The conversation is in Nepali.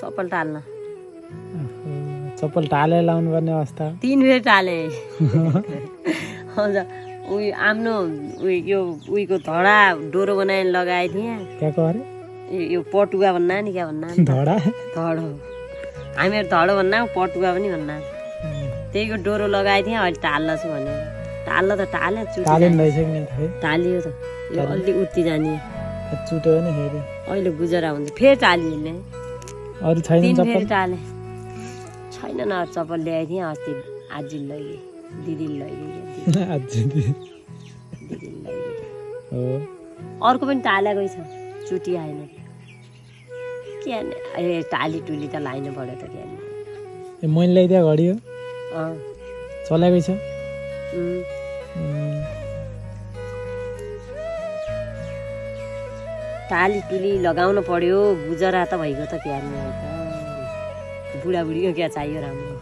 चप्पल टाल्न चप्पल टालेर लाउनु पर्ने अवस्था 3 फेर टाले हजुर उयो आफ्नो यो उयोको धडा डोरो बनाएर लगाएको थिएँ क्या को अरे यो पटुवा भन्ना नि क्या भन्ना धडा धडो हामीहरू धडो भन्ना पटुवा पनि भन्ना त्यहीको डोरो लगाएको थिएँ अहिले टाल्ला छु भनेर टाल्ला त टाले टालिन भइसक्ने थियो टालियो त यो अलि उति जाने चुट्यो भने फेरि अहिले गुजरा हुन्छ फेरि टालियो नि अरू छैन 3 चप्पल फेरि टाले छैन न चप्पल ल्याएको थिएँ अस्ति आजी लैगे दिदी लैगे अझै दिदी लैगे हो अर्को पनि टालेकै छ चुटी आएन के ए टाली टुली त लाइन पऱ्यो त के ए मैले ल्याइदिया घडी हो चलाएकै छ टाली टुली लगाउन पर्यो गुजरा त भइगयो त क्या बुढाबुढीको क्या चाहियो राम्रो